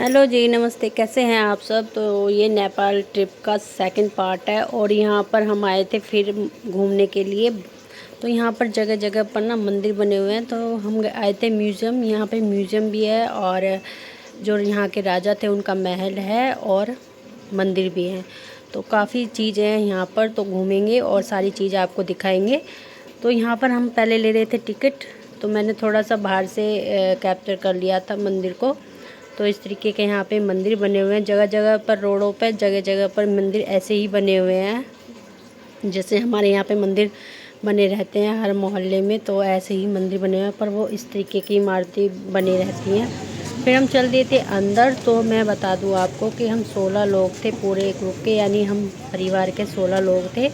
Hello जी, नमस्ते। कैसे हैं आप सब। तो ये नेपाल ट्रिप का सेकंड पार्ट है और यहाँ पर हम आए थे फिर घूमने के लिए। तो यहाँ पर जगह जगह पर ना मंदिर बने हुए हैं। तो हम आए थे म्यूज़ियम। यहाँ पे म्यूज़ियम भी है और जो यहाँ के राजा थे उनका महल है और मंदिर भी है। तो काफ़ी चीज़ें हैं यहाँ पर, तो घूमेंगे और सारी चीज़ें आपको दिखाएंगे। तो यहाँ पर हम पहले ले रहे थे टिकट, तो मैंने थोड़ा सा बाहर से कैप्चर कर लिया था मंदिर को। तो इस तरीके के यहाँ पे मंदिर बने हुए हैं जगह जगह पर, रोडों पर जगह जगह पर मंदिर ऐसे ही बने हुए हैं। जैसे हमारे यहाँ पे मंदिर बने रहते हैं हर मोहल्ले में, तो ऐसे ही मंदिर बने हुए हैं, पर वो इस तरीके की इमारतें बनी रहती हैं। फिर हम चल दिए थे अंदर। तो मैं बता दूँ आपको कि हम 16 लोग थे पूरे ग्रुप के, यानी हम परिवार के 16 लोग थे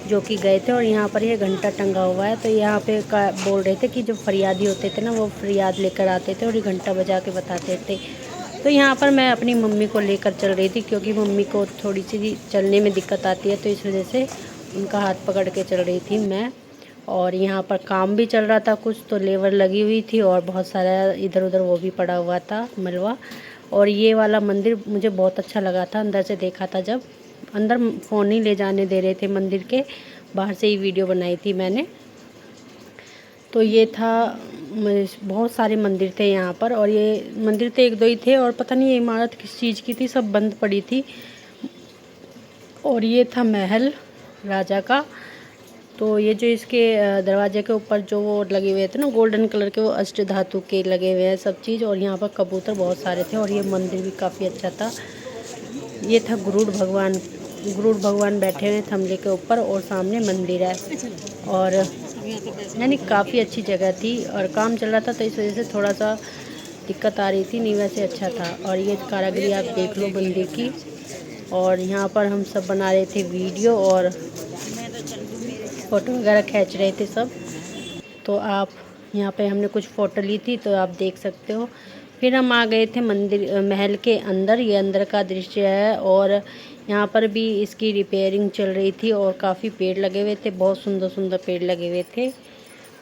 जो कि गए थे। और यहाँ पर ये घंटा टंगा हुआ है। तो यहाँ पे बोल रहे थे कि जो फरियादी होते थे ना, वो फरियाद लेकर आते थे और ये घंटा बजा के बताते थे। तो यहाँ पर मैं अपनी मम्मी को लेकर चल रही थी, क्योंकि मम्मी को थोड़ी सी चलने में दिक्कत आती है, तो इस वजह से उनका हाथ पकड़ के चल रही थी मैं। और यहाँ पर काम भी चल रहा था कुछ, तो लेबर लगी हुई थी और बहुत सारा इधर उधर वो भी पड़ा हुआ था मलबा। और ये वाला मंदिर मुझे बहुत अच्छा लगा था, अंदर से देखा था जब। अंदर फ़ोन नहीं ले जाने दे रहे थे मंदिर के, बाहर से ही वीडियो बनाई थी मैंने। तो ये था, बहुत सारे मंदिर थे यहाँ पर। और ये मंदिर तो एक दो ही थे और पता नहीं ये इमारत किस चीज़ की थी, सब बंद पड़ी थी। और ये था महल राजा का। तो ये जो इसके दरवाजे के ऊपर जो वो लगे हुए थे ना गोल्डन कलर के, वो अष्ट धातु के लगे हुए हैं सब चीज़। और यहाँ पर कबूतर बहुत सारे थे और ये मंदिर भी काफ़ी अच्छा था। ये था गुरुड़ भगवान बैठे हुए थमले के ऊपर और सामने मंदिर है। और यानी काफ़ी अच्छी जगह थी और काम चल रहा था, तो इस वजह से थोड़ा सा दिक्कत आ रही थी, नहीं वैसे अच्छा था। और ये कारागिरी आप देख लो मंदिर की। और यहाँ पर हम सब बना रहे थे वीडियो और फ़ोटो वगैरह खींच रहे थे सब। तो आप यहाँ पे हमने कुछ फ़ोटो ली थी, तो आप देख सकते हो। फिर हम आ गए थे मंदिर महल के अंदर। ये अंदर का दृश्य है और यहाँ पर भी इसकी रिपेयरिंग चल रही थी और काफ़ी पेड़ लगे हुए थे, बहुत सुंदर सुंदर पेड़ लगे हुए थे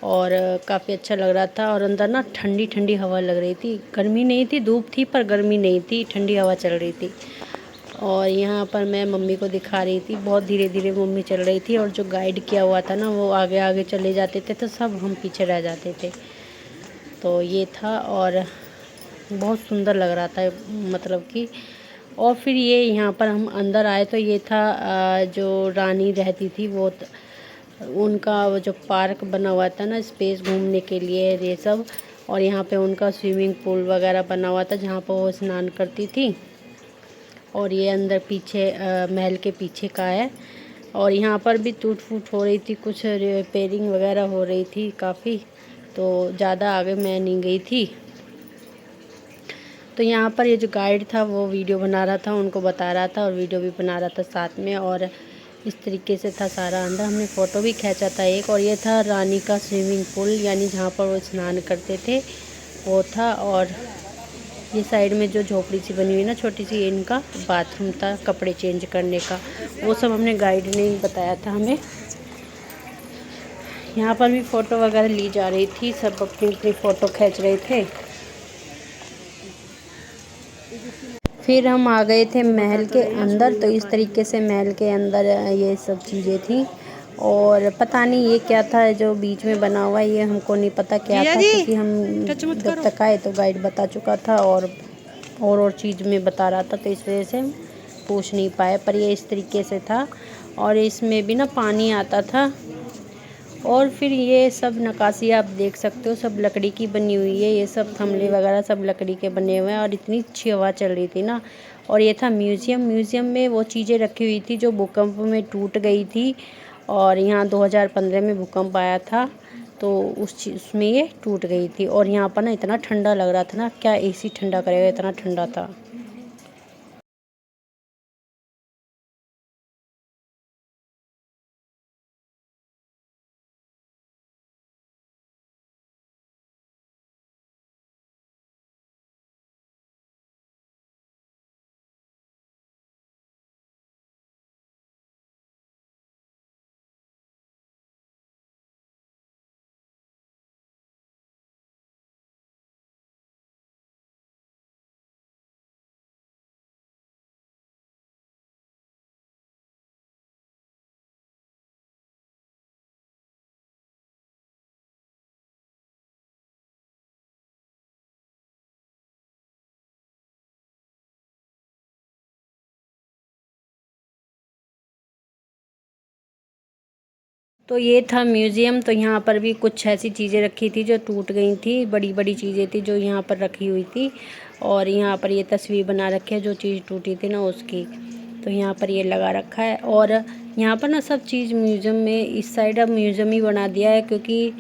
और काफ़ी अच्छा लग रहा था। और अंदर ना ठंडी ठंडी हवा लग रही थी, गर्मी नहीं थी, धूप थी पर गर्मी नहीं थी, ठंडी हवा चल रही थी। और यहाँ पर मैं मम्मी को दिखा रही थी, बहुत धीरे धीरे मम्मी चल रही थी और जो गाइड किया हुआ था ना वो आगे आगे चले जाते थे, तो सब हम पीछे रह जाते थे। तो ये था और बहुत सुंदर लग रहा था, मतलब कि। और फिर ये यहाँ पर हम अंदर आए तो ये था जो रानी रहती थी वो उनका वो जो पार्क बना हुआ था ना, स्पेस घूमने के लिए ये सब। और यहाँ पे उनका स्विमिंग पूल वगैरह बना हुआ था जहाँ पर वो स्नान करती थी। और ये अंदर पीछे महल के पीछे का है। और यहाँ पर भी टूट फूट हो रही थी, कुछ रिपेयरिंग वगैरह हो रही थी काफ़ी, तो ज़्यादा आगे मैं नहीं गई थी। तो यहाँ पर ये जो गाइड था वो वीडियो बना रहा था, उनको बता रहा था और वीडियो भी बना रहा था साथ में। और इस तरीके से था सारा अंदर, हमने फ़ोटो भी खींचा था एक। और ये था रानी का स्विमिंग पूल, यानी जहाँ पर वो स्नान करते थे वो था। और ये साइड में जो झोपड़ी सी बनी हुई ना छोटी सी, इनका बाथरूम था कपड़े चेंज करने का, वो सब हमने गाइड ने ही बताया था हमें। यहाँ पर भी फ़ोटो वगैरह ली जा रही थी, सब अपनी अपनी फ़ोटो खींच रहे थे। फिर हम आ गए थे महल के अंदर। तो इस तरीके से महल के अंदर ये सब चीज़ें थी। और पता नहीं ये क्या था जो बीच में बना हुआ है, ये हमको नहीं पता क्या था, क्योंकि हम जब तक आए तो गाइड बता चुका था और चीज़ में बता रहा था, तो इस वजह से हम पूछ नहीं पाए। पर ये इस तरीके से था और इसमें भी ना पानी आता था। और फिर ये सब नक्काशी आप देख सकते हो, सब लकड़ी की बनी हुई है, ये सब थमले वगैरह सब लकड़ी के बने हुए हैं। और इतनी अच्छी हवा चल रही थी ना। और ये था म्यूज़ियम। म्यूज़ियम में वो चीज़ें रखी हुई थी जो भूकंप में टूट गई थी। और यहाँ 2015 में भूकंप आया था, तो उसमें ये टूट गई थी। और यहाँ पर ना इतना ठंडा लग रहा था ना, क्या एसी ठंडा करेगा, इतना ठंडा था। तो ये था म्यूज़ियम। तो यहाँ पर भी कुछ ऐसी चीज़ें रखी थी जो टूट गई थी, बड़ी बड़ी चीज़ें थी जो यहाँ पर रखी हुई थी। और यहाँ पर ये तस्वीर बना रखी है जो चीज़ टूटी थी ना उसकी, तो यहाँ पर ये लगा रखा है। और यहाँ पर ना सब चीज़ म्यूज़ियम में, इस साइड अब म्यूज़ियम ही बना दिया है, क्योंकि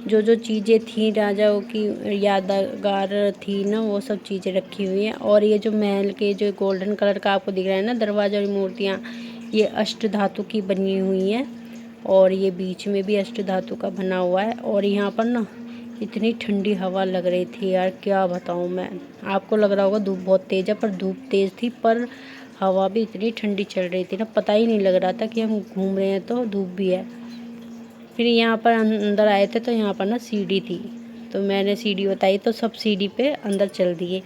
जो जो चीज़ें थी राजाओं की यादगार थी ना, वो सब चीज़ें रखी हुई हैं। और ये जो महल के जो गोल्डन कलर का आपको दिख रहा है ना दरवाज़ा और मूर्तियाँ, ये अष्ट धातु की बनी हुई हैं। और ये बीच में भी अष्ट धातु का बना हुआ है। और यहाँ पर ना इतनी ठंडी हवा लग रही थी यार, क्या बताऊँ मैं। आपको लग रहा होगा धूप बहुत तेज़ है, पर धूप तेज़ थी पर हवा भी इतनी ठंडी चल रही थी ना, पता ही नहीं लग रहा था कि हम घूम रहे हैं तो धूप भी है। फिर यहाँ पर अंदर आए थे तो यहाँ पर ना सीढ़ी थी, तो मैंने सीढ़ी बताई तो सब सीढ़ी पे अंदर चल दिए।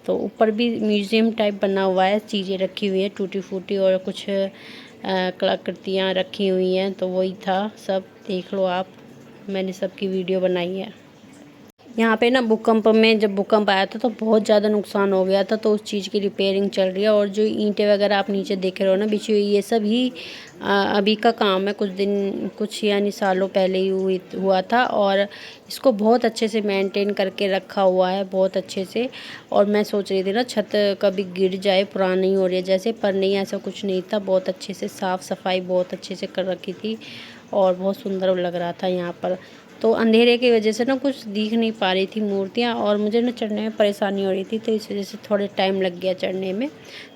तो ऊपर भी म्यूज़ियम टाइप बना हुआ है, चीज़ें रखी हुई हैं टूटी फूटी और कुछ कलाकृतियाँ रखी हुई हैं। तो वही था सब, देख लो आप, मैंने सबकी वीडियो बनाई है। यहाँ पे ना भूकंप में, जब भूकंप आया था तो बहुत ज़्यादा नुकसान हो गया था, तो उस चीज़ की रिपेयरिंग चल रही है। और जो ईंटें वगैरह आप नीचे देख रहे हो ना बिछी हुई, ये सब ही अभी का काम है, कुछ यानी सालों पहले ही हुआ था। और इसको बहुत अच्छे से मेंटेन करके रखा हुआ है, बहुत अच्छे से। और मैं सोच रही थी ना छत कभी गिर जाए, पुरानी हो रही है जैसे, पर नहीं, ऐसा कुछ नहीं था। बहुत अच्छे से साफ़ सफाई बहुत अच्छे से कर रखी थी और बहुत सुंदर लग रहा था यहाँ पर। तो अंधेरे की वजह से ना कुछ दिख नहीं पा रही थी मूर्तियाँ, और मुझे ना चढ़ने में परेशानी हो रही थी, तो इस वजह से थोड़े टाइम लग गया चढ़ने में।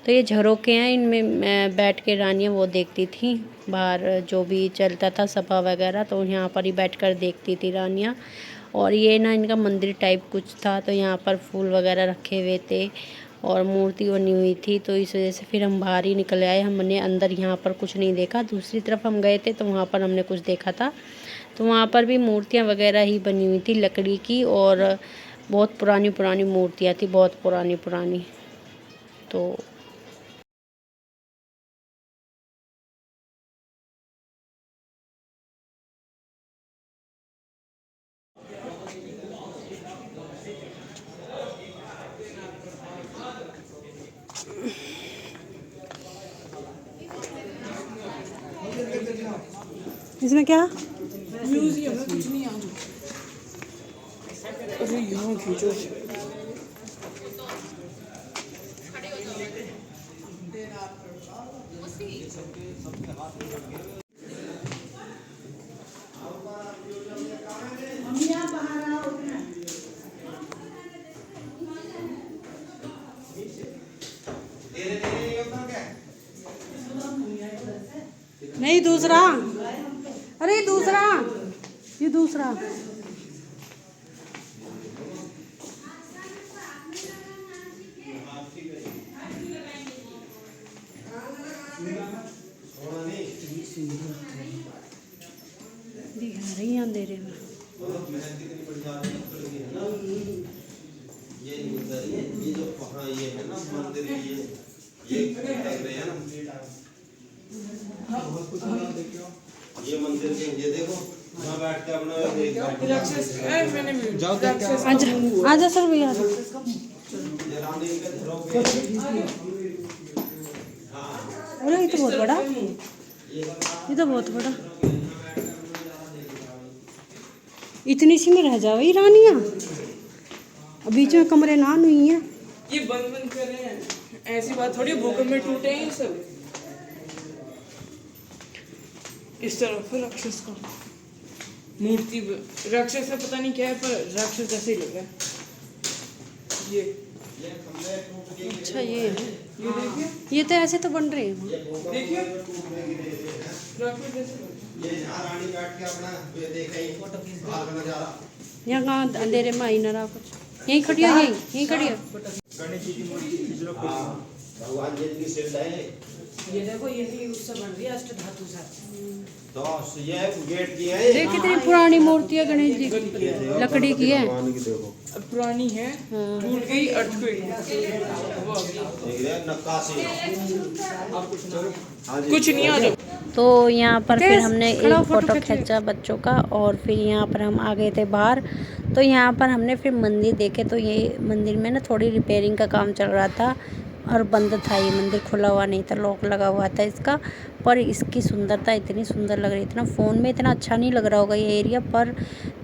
तो ये झरोखे हैं, इनमें बैठ के रानियाँ वो देखती थी बाहर जो भी चलता था सभा वगैरह, तो यहाँ पर ही बैठकर देखती थी रानियाँ। और ये ना इनका मंदिर टाइप कुछ था, तो यहाँ पर फूल वगैरह रखे हुए थे और मूर्ति बनी हुई थी। तो इस वजह से फिर हम बाहर ही निकल आए, हमने अंदर यहाँ पर कुछ नहीं देखा। दूसरी तरफ हम गए थे तो वहाँ पर हमने कुछ देखा था, तो वहाँ पर भी मूर्तियाँ वगैरह ही बनी हुई थी लकड़ी की, और बहुत पुरानी पुरानी मूर्तियाँ थी, बहुत पुरानी पुरानी। तो इसमें क्या म्यूजियम है, कुछ नहीं। आ जाओ। अरे यहाँ खींचो। नहीं, दूसरा, अरे दूसरा, ये दूसरा। दिखा रही हैं अंधेरे में। ये जो पहाड़ ये है ना मंदिर, ये देख रहे हैं ना, ये मंदिर के ये देखो, वहाँ बैठ के अपना आजा सर भैया। ये रानी के घरों पे, अरे ये तो बहुत बड़ा, ये तो बहुत बड़ा। इतनी सी में रह जाओ रानियाँ, बीच में कमरे नान हुई हैं। ये बंद बंद कर रहे हैं, ऐसी बात थोड़ी, भूकंप में टूटे हैं ये सब। इस तरफ है राक्षस का मूर्ति, राक्षस है, पता नहीं क्या है, पर राक्षस जैसे ही लग रहा है। ये अच्छा, ये देखिए, ये तो ऐसे तो बन रहे हैं। देखिए राक्षस जैसे। ये यहाँ रानी बैठ के अपना ये देखे ही बाहर का नजारा। यहाँ कहाँ अंधेरे में आई ना रहा कुछ, यहीं खड़ी हो, यहीं खड़ी हो। गणेश जी की मूर्ति, भगवान जी की शिल्ड है ये देखो, ये भी उससे बन रही है अष्ट धातु से। तो ये गेट की है, देख कितनी पुरानी मूर्ति है गणेश जी की, लकड़ी की है। भगवान की देखो, अब पुरानी है, टूट गई, अर्थक्वेक नक्काशी। कुछ नहीं। आ जाओ। तो यहाँ पर फिर हमने एक फ़ोटो खींचा बच्चों का, और फिर यहाँ पर हम आ गए थे बाहर। तो यहाँ पर हमने फिर मंदिर देखे, तो ये मंदिर में ना थोड़ी रिपेयरिंग का काम चल रहा था, और बंद था, ये मंदिर खुला हुआ नहीं था, लॉक लगा हुआ था इसका। पर इसकी सुंदरता इतनी सुंदर लग रही थी ना, फ़ोन में इतना अच्छा नहीं लग रहा होगा ये एरिया, पर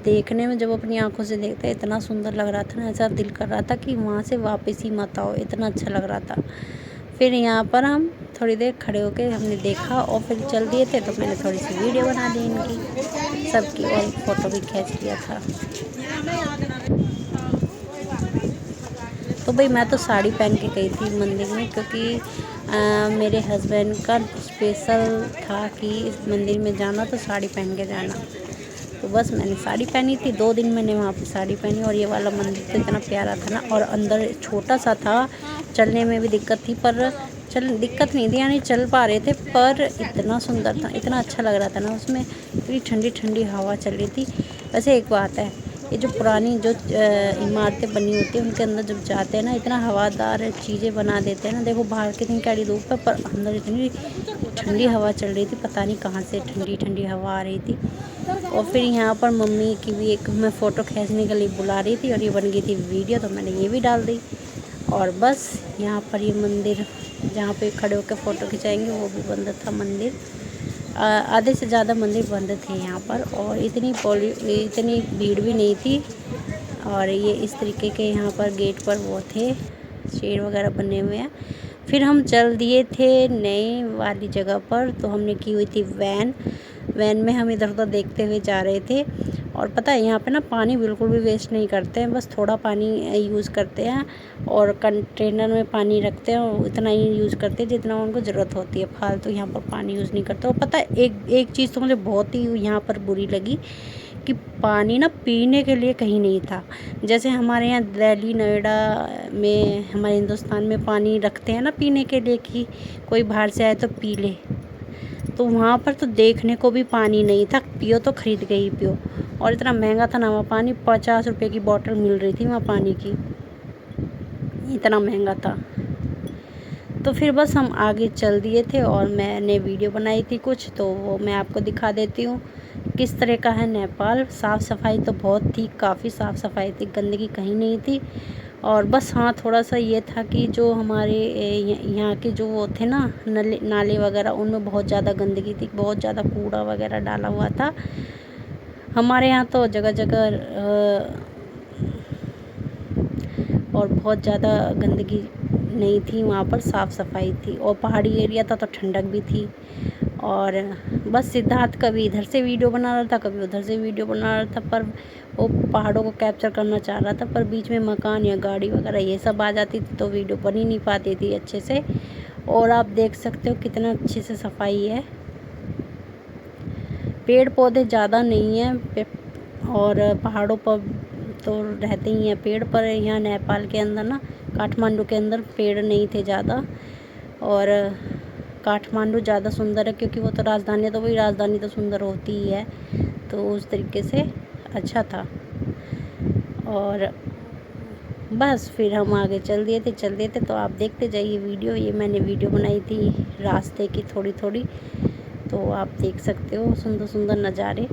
देखने में जब अपनी आंखों से देखते इतना सुंदर लग रहा था ना, ऐसा दिल कर रहा था कि वहाँ से वापस ही मत आओ, इतना अच्छा लग रहा था। फिर यहाँ पर हम थोड़ी देर खड़े होकर हमने देखा और फिर चल दिए थे, तो मैंने थोड़ी सी वीडियो बना दी इनकी सबकी और एक फ़ोटो भी खींच लिया था। तो भाई मैं तो साड़ी पहन के गई थी मंदिर में, क्योंकि मेरे हस्बैंड का स्पेशल था कि इस मंदिर में जाना तो साड़ी पहन के जाना। तो बस मैंने साड़ी पहनी थी, 2 दिन मैंने वहाँ पे साड़ी पहनी। और ये वाला मंदिर तो इतना प्यारा था ना, और अंदर छोटा सा था, चलने में भी दिक्कत थी, पर दिक्कत नहीं थी, यानी चल पा रहे थे, पर इतना सुंदर था, इतना अच्छा लग रहा था ना उसमें, इतनी ठंडी ठंडी हवा चल रही थी। वैसे एक बात है, ये जो पुरानी जो इमारतें बनी होती हैं उनके अंदर जब जाते हैं ना, इतना हवादार चीज़ें बना देते हैं ना। देखो बाहर कितनी कड़ी धूप है, पर अंदर इतनी ठंडी हवा चल रही थी, पता नहीं कहाँ से ठंडी ठंडी हवा आ रही थी। और फिर यहाँ पर मम्मी की भी एक मैं फ़ोटो खींचने के लिए बुला रही थी, और ये बन गई थी वीडियो, तो मैंने ये भी डाल दी। और बस यहाँ पर ये मंदिर जहाँ पे खड़े होकर फ़ोटो खिंचाएंगे वो भी बंद था मंदिर। आधे से ज़्यादा मंदिर बंद थे यहाँ पर, और इतनी भीड़ भी नहीं थी। और ये इस तरीके के यहाँ पर गेट पर वो थे, शेर वगैरह बने हुए हैं। फिर हम चल दिए थे नई वाली जगह पर, तो हमने की हुई थी वैन में हम इधर उधर देखते हुए जा रहे थे। और पता है यहाँ पे ना पानी बिल्कुल भी वेस्ट नहीं करते हैं, बस थोड़ा पानी यूज़ करते हैं, और कंटेनर में पानी रखते हैं और इतना ही यूज़ करते हैं जितना उनको ज़रूरत होती है, फालतू यहाँ पर पानी यूज़ नहीं करते। और पता है एक चीज़ तो मुझे बहुत ही यहाँ पर बुरी लगी कि पानी ना पीने के लिए कहीं नहीं था। जैसे हमारे यहाँ दिल्ली नोएडा में, हमारे हिंदुस्तान में पानी रखते हैं ना पीने के लिए कि कोई बाहर से आए तो पी ले, तो वहाँ पर तो देखने को भी पानी नहीं था, पियो तो खरीद के ही पियो। और इतना महंगा था ना वहाँ पानी, 50 रुपये की बोतल मिल रही थी वहाँ पानी की, इतना महंगा था। तो फिर बस हम आगे चल दिए थे, और मैंने वीडियो बनाई थी कुछ, तो वो मैं आपको दिखा देती हूँ किस तरह का है नेपाल। साफ़ सफाई तो बहुत थी, काफ़ी साफ़ सफाई थी, गंदगी कहीं नहीं थी। और बस हाँ थोड़ा सा ये था कि जो हमारे यहाँ के जो वो थे ना नाले वगैरह, उनमें बहुत ज़्यादा गंदगी थी, बहुत ज़्यादा कूड़ा वगैरह डाला हुआ था। हमारे यहाँ तो जगह जगह और बहुत ज़्यादा गंदगी नहीं थी, वहाँ पर साफ़ सफाई थी, और पहाड़ी एरिया था तो ठंडक भी थी। और बस सिद्धार्थ कभी इधर से वीडियो बना रहा था, कभी उधर से वीडियो बना रहा था, पर वो पहाड़ों को कैप्चर करना चाह रहा था, पर बीच में मकान या गाड़ी वगैरह ये सब आ जाती थी तो वीडियो बन ही नहीं पाती थी अच्छे से। और आप देख सकते हो कितना अच्छे से सफाई है, पेड़ पौधे ज़्यादा नहीं हैं, और पहाड़ों पर तो रहते ही हैं पेड़, पर यहाँ नेपाल के अंदर ना, काठमांडू के अंदर पेड़ नहीं थे ज़्यादा। और काठमांडू ज़्यादा सुंदर है क्योंकि वो तो राजधानी है, तो वही राजधानी तो सुंदर होती ही है, तो उस तरीके से अच्छा था। और बस फिर हम आगे चल दिए थे, तो आप देखते जाइए वीडियो। ये मैंने वीडियो बनाई थी रास्ते की थोड़ी थोड़ी, तो आप देख सकते हो सुंदर सुंदर नज़ारे।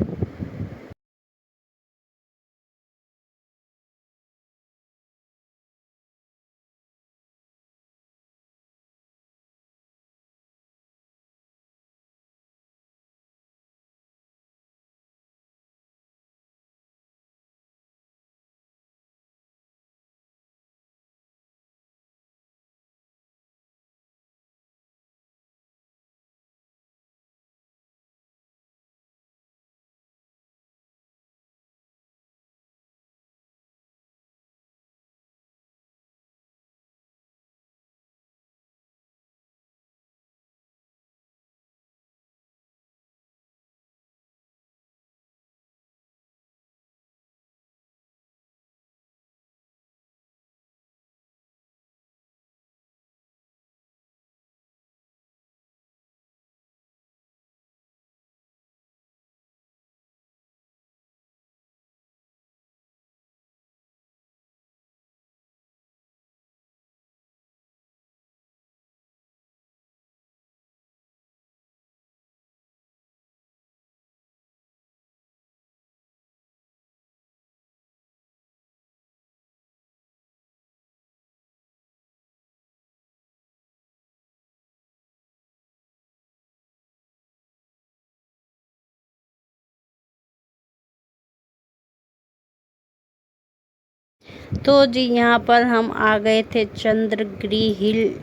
तो जी यहाँ पर हम आ गए थे चंद्रगिरी हिल।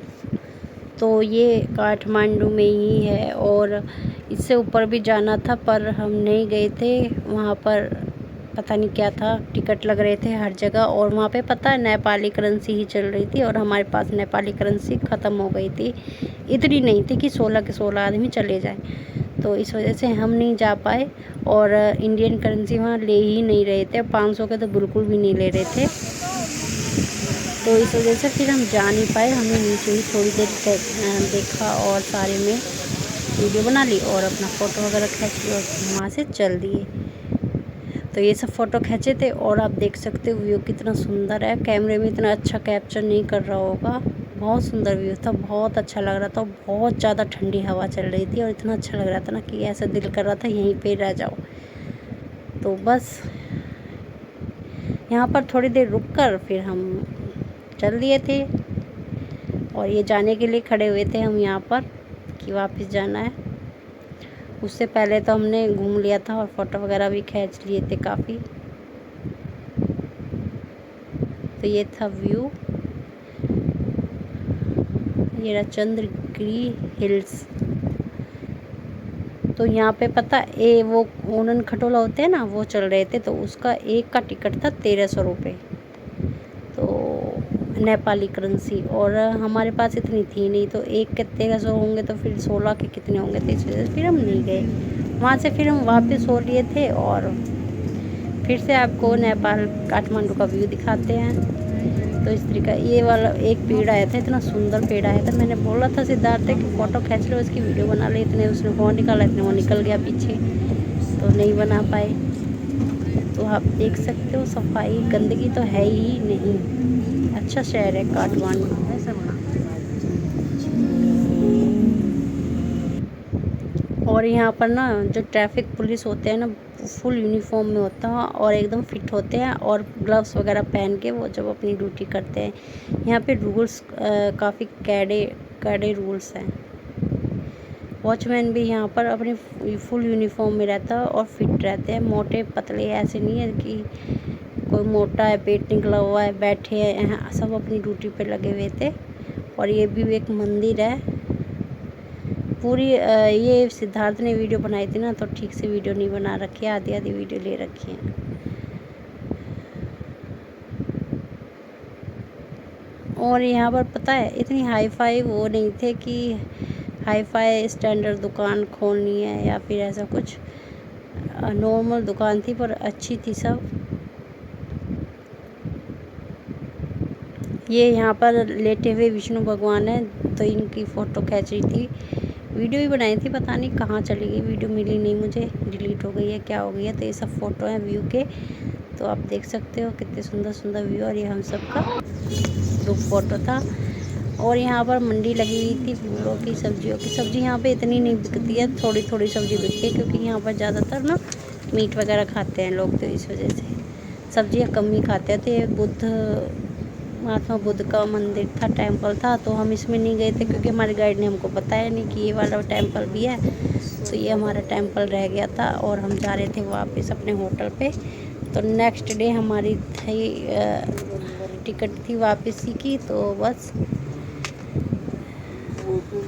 तो ये काठमांडू में ही है और इससे ऊपर भी जाना था पर हम नहीं गए थे। वहाँ पर पता नहीं क्या था, टिकट लग रहे थे हर जगह और वहाँ पे पता है नेपाली करेंसी ही चल रही थी और हमारे पास नेपाली करेंसी ख़त्म हो गई थी। इतनी नहीं थी कि 16 के 16 आदमी चले जाएं, तो इस वजह से हम नहीं जा पाए। और इंडियन करेंसी वहाँ ले ही नहीं रहे थे, 500 के तो बिल्कुल भी नहीं ले रहे थे। तो इस वजह से फिर हम जा नहीं पाए। हमने नीचे ही थोड़ी देर देखा और सारे में वीडियो बना ली और अपना फ़ोटो वगैरह खींच ली और वहाँ से चल दिए। तो ये सब फ़ोटो खींचे थे और आप देख सकते हो व्यू कितना सुंदर है। कैमरे में इतना अच्छा कैप्चर नहीं कर रहा होगा, बहुत सुंदर व्यू था, बहुत अच्छा लग रहा था। बहुत ज़्यादा ठंडी हवा चल रही थी और इतना अच्छा लग रहा था ना कि ऐसा दिल कर रहा था यहीं पे रह जाओ। तो बस यहाँ पर थोड़ी देर रुक कर फिर हम चल दिए थे और ये जाने के लिए खड़े हुए थे हम यहाँ पर कि वापस जाना है। उससे पहले तो हमने घूम लिया था और फ़ोटो वगैरह भी खींच लिए थे काफ़ी। तो ये था व्यू, ये रहा चंद्रगिरी हिल्स। तो यहाँ पे पता वो ओनन खटोला होते हैं ना, वो चल रहे थे। तो उसका एक का टिकट था 1300 रुपये, तो नेपाली करेंसी, और हमारे पास इतनी थी नहीं। तो एक के 1300 होंगे तो फिर 16 के कितने होंगे, तो इस वजह से फिर हम नहीं गए वहाँ से। फिर हम वापस हो लिए थे और फिर से आपको नेपाल काठमांडू का व्यू दिखाते हैं। तो इस तरीका ये वाला एक पेड़ आया था, इतना सुंदर पेड़ आया था। मैंने बोला था सिद्धार्थ कि फ़ोटो खींच लो, इसकी वीडियो बना ले। इतने उसने फ़ोन निकाला, इतने वो निकल गया पीछे, तो नहीं बना पाए। तो आप देख सकते हो सफाई गंदगी तो है ही नहीं, अच्छा शहर है काठमांडू। और यहाँ पर ना जो ट्रैफिक पुलिस होते हैं ना, फुल यूनिफॉर्म में होता है और एकदम फिट होते हैं और ग्लव्स वगैरह पहन के वो जब अपनी ड्यूटी करते हैं। यहाँ पे रूल्स काफ़ी कड़े रूल्स हैं। वॉचमैन भी यहाँ पर अपनी फुल यूनिफॉर्म में रहता है और फिट रहते हैं, मोटे पतले ऐसे नहीं है कि कोई मोटा है पेट निकला हुआ है बैठे हैं, सब अपनी ड्यूटी पे लगे हुए थे। और ये भी एक मंदिर है पूरी। ये सिद्धार्थ ने वीडियो बनाई थी ना, तो ठीक से वीडियो नहीं बना रखी है, आधी आधी वीडियो ले रखी है। और यहाँ पर पता है इतनी हाई फाई वो नहीं थे कि हाई फाई स्टैंडर्ड दुकान खोलनी है या फिर ऐसा कुछ, नॉर्मल दुकान थी पर अच्छी थी सब। ये यहाँ पर लेटे हुए विष्णु भगवान है, तो इनकी फ़ोटो खींच रही थी, वीडियो भी बनाई थी, पता नहीं कहाँ चली गई वीडियो, मिली नहीं मुझे, डिलीट हो गई है क्या हो गई है। तो ये सब फ़ोटो हैं व्यू के, तो आप देख सकते हो कितने सुंदर सुंदर व्यू। और ये हम सब का ग्रुप फ़ोटो था। और यहाँ पर मंडी लगी हुई थी फूलों की, सब्जियों की। सब्ज़ी यहाँ पे इतनी नहीं बिकती है, थोड़ी थोड़ी सब्ज़ी बिकती है क्योंकि यहाँ पर ज़्यादातर ना मीट वगैरह खाते हैं लोग, तो इस वजह से सब्ज़ियाँ कम ही खाते हैं। तो ये महात्मा बुद्ध का मंदिर था, टेम्पल था, तो हम इसमें नहीं गए थे क्योंकि हमारे गाइड ने हमको बताया नहीं कि ये वाला टेम्पल भी है। तो ये हमारा टेम्पल रह गया था और हम जा रहे थे वापस अपने होटल पे। तो नेक्स्ट डे हमारी थी टिकट थी वापसी की, तो बस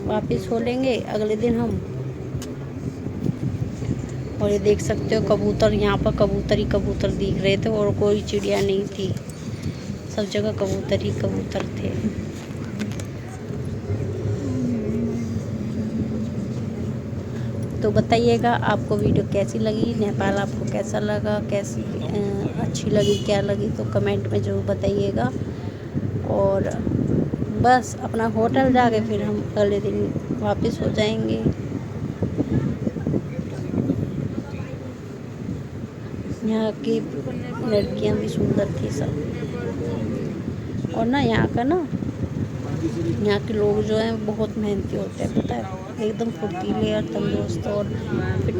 वापस हो लेंगे अगले दिन हम। और ये देख सकते हो कबूतर, यहाँ पर कबूतर ही कबूतर दिख रहे थे और कोई चिड़िया नहीं थी, सब जगह कबूतर ही कबूतर थे। तो बताइएगा आपको वीडियो कैसी लगी, नेपाल आपको कैसा लगा, कैसी अच्छी लगी क्या लगी, तो कमेंट में ज़रूर बताइएगा। और बस अपना होटल जाके फिर हम अगले दिन वापस हो जाएंगे। यहाँ की लड़कियाँ भी सुंदर थी सब। और ना यहाँ के लोग जो हैं बहुत मेहनती होते हैं, पता है, एकदम फुर्तीले और तंदुरुस्त और फिट।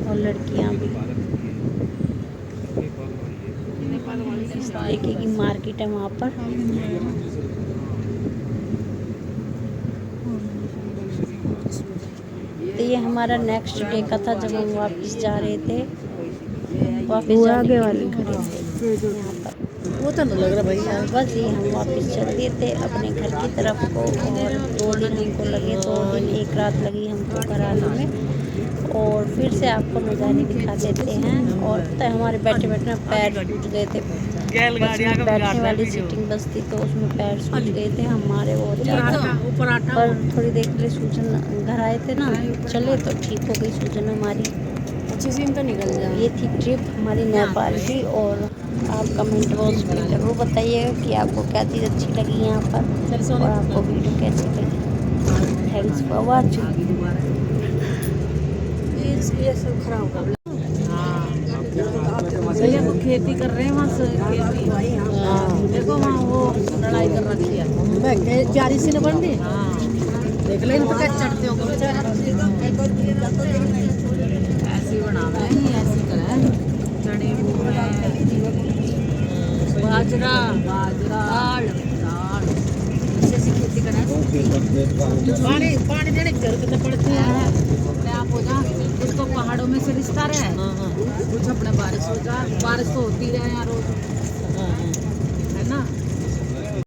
और लड़कियाँ भी। इस तरीके की मार्केट है वहाँ पर। तो ये हमारा नेक्स्ट डे का था जब हम वापस जा रहे थे। वापस जाने के लिए यहाँ पर वो तो नहीं लग रहा भाई यार। बस ये हम वापस चल दिए थे अपने घर की तरफ को, और 2 दिन हमको लगे, 2 दिन 1 रात लगी हमको घर आने में। और फिर से आपको नज़ारे दिखा देते हैं। और पता है हमारे बैठे बैठे ना पैर टूट गए थे, बैठने वाली सीटिंग बस थी तो उसमें पैर सूज गए थे हमारे बहुत ज़्यादा। पर थोड़ी देर के लिए सूजन, घर आए थे ना, चले तो ठीक हो गई सूजन हमारी। अच्छी सीन तो निकल जाए। ये थी ट्रिप हमारी नेपाल की। और आप कमेंट बॉक्स में ज़रूर बताइएगा कि आपको क्या चीज़ अच्छी लगी यहाँ पर, और आपको वीडियो कैसी लगी। Thanks for watching. ये सब खराब हो गया। भैया को खेती कर रहे हैं वहाँ से खेती। देखो वहाँ वो लड़ाई कर रखी है, प्यारी सी न बन रही। देख लेना तो क्या चढ़ते हो ऐसी बनावे, ऐसी करें चने बाजरा दाल ऐसी खेती करें। पानी देने की जरूरत पड़ती है अपने आप हो जा। कुछ तो पहाड़ों में से रिश्ता रहे, कुछ अपने बारिश हो जा। बारिश तो होती रहे यार रोज, है ना।